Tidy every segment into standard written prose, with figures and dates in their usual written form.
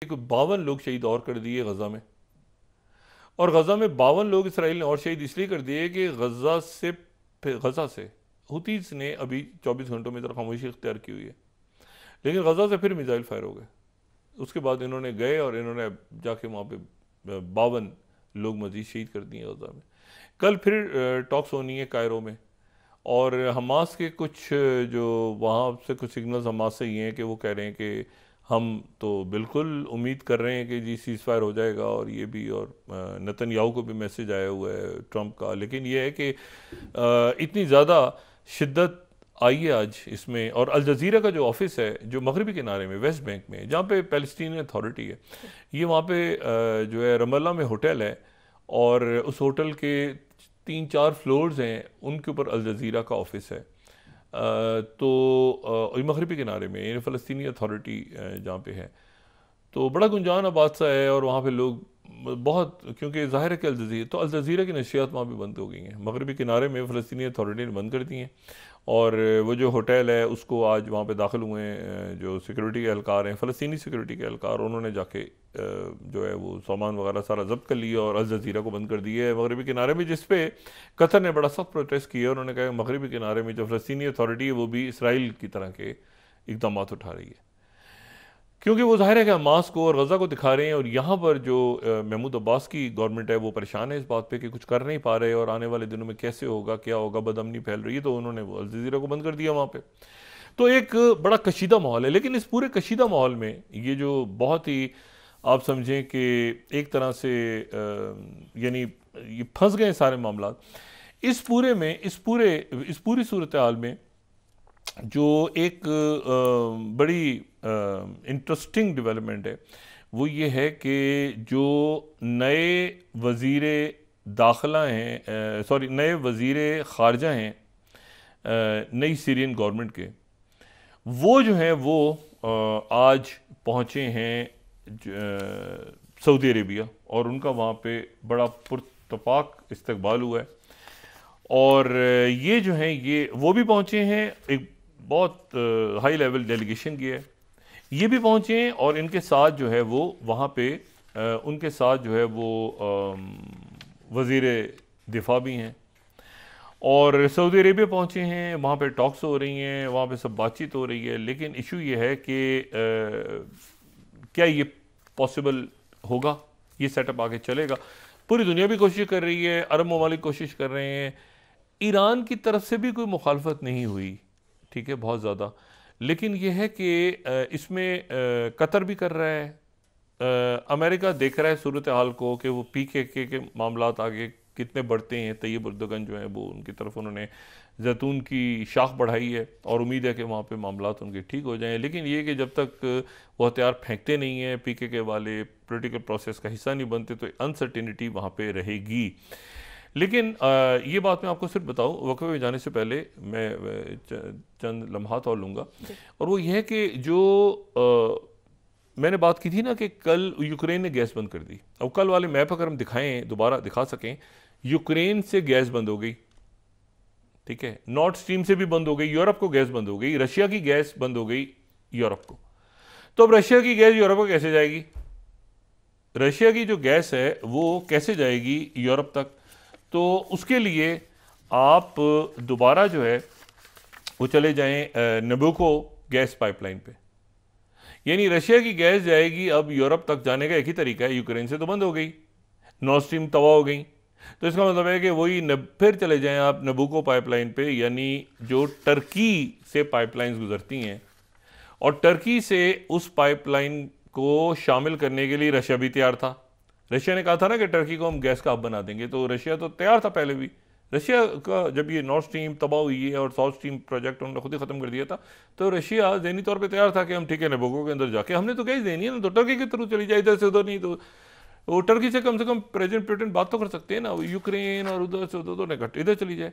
52 लोग शहीद और कर दिए गजा में। और गजा में 52 लोग इसराइल ने और शहीद इसलिए कर दिए कि गजा से हुतीज ने अभी 24 घंटों में तरह खामोशी इख्तियार की हुई है, लेकिन गजा से फिर मिसाइल फायर हो गए। उसके बाद इन्होंने गए और इन्होंने जाके वहाँ पे 52 लोग मजीद शहीद कर दिए गजा में। कल फिर टॉक्स होनी है कायरो में, और हमास के कुछ जो वहाँ से कुछ सिग्नल्स हमास से ये हैं कि वो कह रहे हैं कि हम तो बिल्कुल उम्मीद कर रहे हैं कि जी सीज़ फायर हो जाएगा, और ये भी, और नेतन्याहू को भी मैसेज आया हुआ है ट्रंप का। लेकिन ये है कि इतनी ज़्यादा शिद्दत आई है आज इसमें। और अल जज़ीरा का जो ऑफिस है जो मगरबी किनारे में वेस्ट बैंक में, जहाँ पे पैलेस्टीनियन अथॉरिटी है, ये वहाँ पे जो है रमल्ला में होटल है, और उस होटल के 3-4 फ्लोर्स हैं, उनके ऊपर अल जज़ीरा का ऑफिस है। तो मगरबी किनारे में यानी फ़लस्तीनी अथॉरिटी जहाँ पे है, तो बड़ा गुंजान आबाद सा है। और वहाँ पे लोग बहुत, क्योंकि ज़ाहिर है कि अल जज़ीरा की नशियात वहाँ पे बंद हो गई हैं, मगरबी किनारे में फ़लस्तीनी अथॉरिटी ने बंद कर दी हैं। और वो जो होटल है उसको आज वहाँ पे दाखिल हुए हैं जो सिक्योरिटी के एहलकार हैं, फ़लस्तीनी सिक्योरिटी के एहलकार, उन्होंने जाके जो है वो सामान वगैरह सारा जब्त कर लिया और अल जज़ीरा को बंद कर दिया है मगरबी किनारे में, जिस पे कतर ने बड़ा सख्त प्रोटेस्ट किया। उन्होंने कहा मगरबी किनारे में जो फ़लस्तीनी अथॉरिटी है वो भी इसराइल की तरह के इक़दाम उठा रही है, क्योंकि वो ज़ाहिर है कि हमास को और गज़ा को दिखा रहे हैं। और यहाँ पर जो महमूद अब्बास की गवर्नमेंट है वो परेशान है इस बात पे कि कुछ कर नहीं पा रहे, और आने वाले दिनों में कैसे होगा, क्या होगा, बदअमनी फैल रही है, तो उन्होंने वो अल जज़ीरा को बंद कर दिया वहाँ पे। तो एक बड़ा कशीदा माहौल है। लेकिन इस पूरे कशीदा माहौल में ये जो बहुत ही, आप समझें कि एक तरह से यानी ये फंस गए सारे मामला इस पूरे में, इस पूरी सूरत हाल में, जो एक बड़ी इंटरेस्टिंग डेवलपमेंट है वो ये है कि जो नए वज़ीर दाखिला हैं, सॉरी नए वज़ीर ख़ारजा हैं नई सीरियन गवर्नमेंट के, वो जो हैं वो आज पहुँचे हैं सऊदी अरेबिया, और उनका वहाँ पे बड़ा पुरतपाक इस्तकबाल हुआ है। और ये जो हैं ये वो भी पहुँचे हैं, एक बहुत हाई लेवल डेलीगेशन की है, ये भी पहुँचे हैं, और इनके साथ जो है वो वहाँ पे उनके साथ जो है वो वज़ीर दिफा भी हैं, और सऊदी अरेबिया पहुँचे हैं, वहाँ पे टॉक्स हो रही हैं, वहाँ पे सब बातचीत हो रही है। लेकिन इशू ये है कि क्या ये पॉसिबल होगा, ये सेटअप आगे चलेगा? पूरी दुनिया भी कोशिश कर रही है, अरब ममालिक कोशिश कर रहे हैं, ईरान की तरफ से भी कोई मुखालफत नहीं हुई, ठीक है, बहुत ज़्यादा। लेकिन यह है कि इसमें कतर भी कर रहा है, अमेरिका देख रहा है सूरत हाल को कि वो PKK के मामलात आगे कितने बढ़ते हैं। तैयब उर्दगन जो है वो उनकी तरफ उन्होंने जैतून की शाख बढ़ाई है, और उम्मीद है कि वहाँ पे मामलात उनके ठीक हो जाएं। लेकिन ये कि जब तक वो हथियार फेंकते नहीं हैं, PKK वाले पॉलिटिकल प्रोसेस का हिस्सा नहीं बनते, तो अनसर्टिनिटी वहाँ पे रहेगी। लेकिन ये बात मैं आपको सिर्फ बताऊँ, वक्फे में जाने से पहले मैं चंद लम्हात और लूँगा, और वो ये है कि जो मैंने बात की थी ना कि कल यूक्रेन ने गैस बंद कर दी। अब कल वाले मैप अगर हम दिखाएं, दोबारा दिखा सकें, यूक्रेन से गैस बंद हो गई, ठीक है, नॉर्थ स्ट्रीम से भी बंद हो गई, यूरोप को गैस बंद हो गई, रशिया की गैस बंद हो गई यूरोप को। तो अब रशिया की गैस यूरोप को कैसे जाएगी? रशिया की जो गैस है वो कैसे जाएगी यूरोप तक? तो उसके लिए आप दोबारा जो है वो चले जाएं नबुको गैस पाइपलाइन पे, यानी रशिया की गैस जाएगी अब यूरोप तक जाने का एक ही तरीका है, यूक्रेन से तो बंद हो गई, नॉर्थ स्ट्रीम तबाह हो गई। तो इसका मतलब है कि वही फिर चले जाएं आप नबुको पाइपलाइन पे, यानी जो टर्की से पाइपलाइंस गुजरती हैं, और टर्की से उस पाइपलाइन को शामिल करने के लिए रशिया भी तैयार था। रशिया ने कहा था ना कि टर्की को हम गैस का हब बना देंगे, तो रशिया तो तैयार था पहले भी। रशिया का जब ये नॉर्थ स्ट्रीम तबाह हुई है और साउथ स्ट्रीम प्रोजेक्ट उन्होंने खुद ही ख़त्म कर दिया था, तो रशिया ज़हनी तौर पे तैयार था कि हम ठीक है नबुको के अंदर जाके हमने तो गैस देनी है ना, तो टर्की के थ्रू चली जाए, इधर से उधर नहीं। तो वो टर्की से कम प्रेसिडेंट पुतिन बात तो कर सकते हैं ना, यूक्रेन और उधर से उधर इधर चली जाए।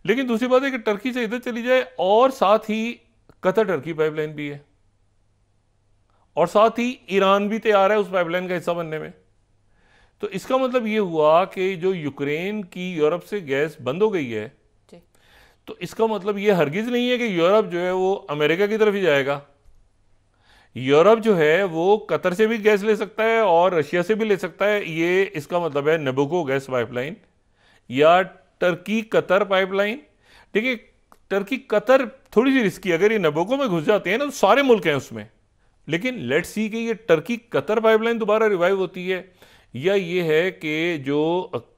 लेकिन दूसरी बात है कि टर्की से इधर चली जाए, और साथ ही कतर टर्की पाइपलाइन भी है, और साथ ही ईरान भी तैयार है उस पाइपलाइन का हिस्सा बनने में। तो इसका मतलब ये हुआ कि जो यूक्रेन की यूरोप से गैस बंद हो गई है, तो इसका मतलब ये हरगिज नहीं है कि यूरोप जो है वो अमेरिका की तरफ ही जाएगा, यूरोप जो है वो कतर से भी गैस ले सकता है और रशिया से भी ले सकता है। ये इसका मतलब है नबुको गैस पाइपलाइन या टर्की कतर पाइपलाइन। देखिए, टर्की कतर थोड़ी सी रिस्की, अगर ये नबुको में घुस जाते हैं ना तो सारे मुल्क हैं उसमें। लेकिन लेट्स सी कि ये टर्की कतर पाइपलाइन दोबारा रिवाइव होती है, या ये है कि जो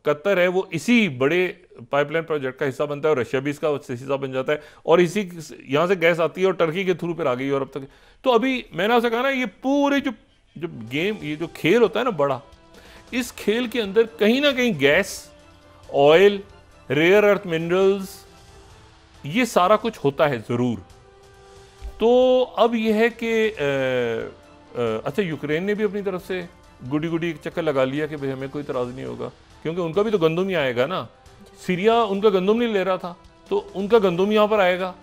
कतर है वो इसी बड़े पाइपलाइन प्रोजेक्ट का हिस्सा बनता है और रशिया भी इसका हिस्सा बन जाता है, और इसी यहाँ से गैस आती है और टर्की के थ्रू फिर आ गई यूरोप तक। तो अभी मैंने आपसे कहा ना, ये पूरे जो जो गेम, ये जो खेल होता है ना बड़ा, इस खेल के अंदर कहीं ना कहीं gas, oil, rare earth minerals, ये सारा कुछ होता है ज़रूर। तो अब यह है कि अच्छा, यूक्रेन ने भी अपनी तरफ से गुडी गुडी एक चक्कर लगा लिया कि भाई हमें कोई इतराज़ नहीं होगा, क्योंकि उनका भी तो गंदम ही आएगा ना। सीरिया उनका गंदम नहीं ले रहा था, तो उनका गंदम यहाँ पर आएगा।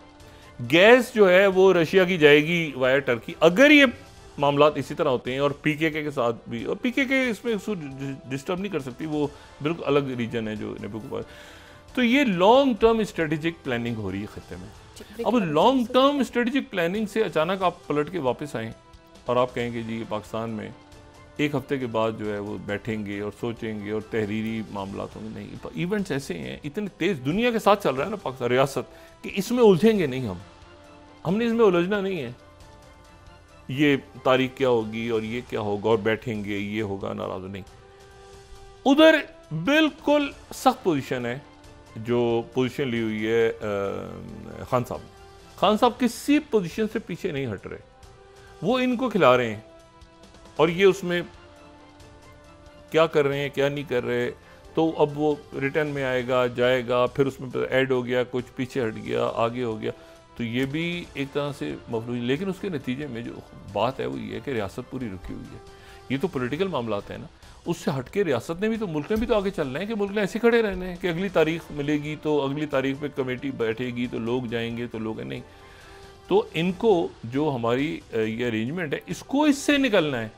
गैस जो है वो रशिया की जाएगी वाया टर्की, अगर ये मामलात इसी तरह होते हैं। और पीकेके के साथ भी, और पीकेके इसमें डिस्टर्ब नहीं कर सकती, वो बिल्कुल अलग रीजन है जो नबुको। तो ये लॉन्ग टर्म स्ट्रेटेजिक प्लानिंग हो रही है खत्ते में। अब लॉन्ग टर्म स्ट्रेटेजिक प्लानिंग से अचानक आप पलट के वापस आएँ और आप कहेंगे जी पाकिस्तान में एक हफ्ते के बाद जो है वो बैठेंगे और सोचेंगे और तहरीरी मामला होंगे। नहीं, इवेंट्स ऐसे हैं, इतने तेज़ दुनिया के साथ चल रहा है ना पाकिस्तान रियासत, कि इसमें उलझेंगे नहीं हमने इसमें उलझना नहीं है। ये तारीख क्या होगी और ये क्या होगा और बैठेंगे, ये होगा, नाराज नहीं। उधर बिल्कुल सख्त पोजीशन है, जो पोजीशन ली हुई है खान साहब किसी पोजीशन से पीछे नहीं हट रहे, वो इनको खिला रहे हैं और ये उसमें क्या कर रहे हैं क्या नहीं कर रहे। तो अब वो रिटर्न में आएगा जाएगा, फिर उसमें ऐड हो गया, कुछ पीछे हट गया, आगे हो गया, तो ये भी एक तरह से मफलूज। लेकिन उसके नतीजे में जो बात है वो ये है कि रियासत पूरी रुकी हुई है। ये तो पॉलिटिकल मामलात है ना, उससे हटके रियासत ने भी तो, मुल्क ने भी तो आगे चलना है कि मुल्क ने ऐसे खड़े रहने हैं कि अगली तारीख मिलेगी तो अगली तारीख पे कमेटी बैठेगी तो लोग जाएंगे तो लोग नहीं। तो इनको जो हमारी ये अरेंजमेंट है, इसको इससे निकलना है,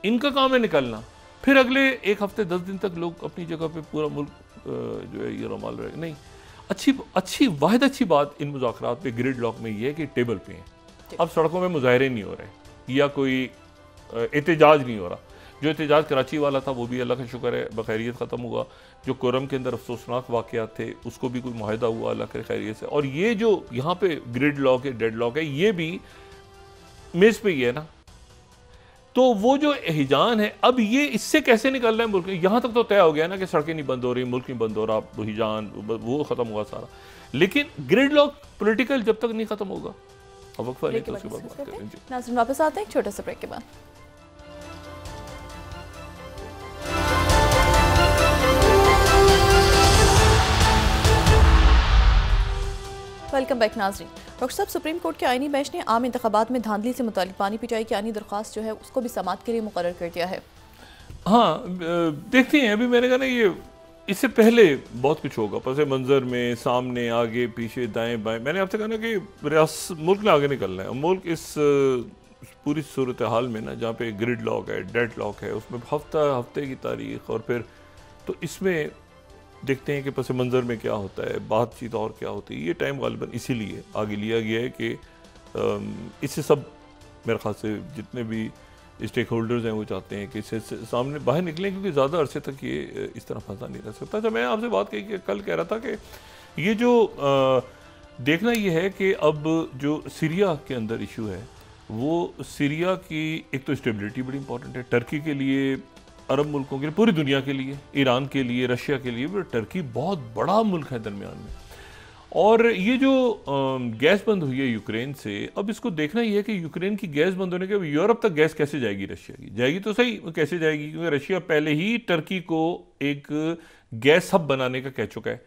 इनका काम है निकलना। फिर अगले एक हफ्ते 10 दिन तक लोग अपनी जगह पे पूरा मुल्क जो है ये रमाल रहेगा। नहीं, अच्छी बात इन मुज़ाकरात पे ग्रिड लॉक में ये है कि टेबल पे हैं। अब सड़कों में मुजाहरे नहीं हो रहे या कोई एहतजाज नहीं हो रहा। जो एहतजाज कराची वाला था वो भी अल्लाह का शुक्र है बखैरियत ख़त्म हुआ। जो कोरम के अंदर अफसोसनाक वाक़यात थे उसको भी कोई मुआहदा हुआ अल्लाह के खैरियत से। और ये जो यहाँ पे ग्रिड लॉक है, डेड लॉक है, ये भी मेज़ पे ही है ना। तो वो जो हिजान है, अब ये इससे कैसे निकल रहा है मुल्क, यहाँ तक तो तय हो गया ना कि सड़कें नहीं बंद हो रही, मुल्क नहीं बंद हो रहा, हिजान वो ख़त्म हुआ सारा। लेकिन ग्रिड लॉक पॉलिटिकल जब तक नहीं ख़त्म होगा, अब वक्फा नहीं तो उसके बाद बात करेंगे। नाज़रीन वापस आते हैं एक छोटे से ब्रेक के बाद। वेलकम बैक नाज़रीन। डॉक्टर साहब, सुप्रीम कोर्ट के आईनी बेंच ने आम इंतखाबात में धांधली से मुतालिक पानी पिटाई की आनी दरख्वास्त जो है उसको भी समाअत के लिए मुकर्रर कर दिया है। हाँ, देखते हैं। अभी मैंने कहा ना, ये इससे पहले बहुत कुछ होगा, पस मंज़र में, सामने, आगे, पीछे, दाएं बाएं। मैंने आपसे कहा ना कि मुल्क ने आगे निकलना है। मुल्क इस पूरी सूरत हाल में ना, जहाँ पे ग्रिड लॉक है, डेड लॉक है, उसमें हफ्ते की तारीख, और फिर तो इसमें देखते हैं कि पस मंज़र में क्या होता है, बातचीत और क्या होती है। ये टाइम गालिबन इसीलिए आगे लिया गया है कि इससे सब मेरे ख्याल से जितने भी स्टेक होल्डर्स हैं वो चाहते हैं कि इससे सामने बाहर निकलें, क्योंकि ज़्यादा अरसे तक ये इस तरह फंसा नहीं रह सकता। अच्छा, मैं आपसे बात कही कि कल कह रहा था कि ये जो देखना ये है कि अब जो सीरिया के अंदर इशू है, वो सीरिया की एक तो स्टेबिलिटी बड़ी इंपॉर्टेंट है टर्की के लिए, अरब मुल्कों के लिए, पूरी दुनिया के लिए, ईरान के लिए, रशिया के लिए। टर्की बहुत बड़ा मुल्क है दरमियान में। और ये जो गैस बंद हुई है यूक्रेन से, अब इसको देखना ये है कि यूक्रेन की गैस बंद होने के यूरोप तक गैस कैसे जाएगी रशिया की। जाएगी तो सही, कैसे जाएगी, क्योंकि रशिया पहले ही टर्की को एक गैस हब बनाने का कह चुका है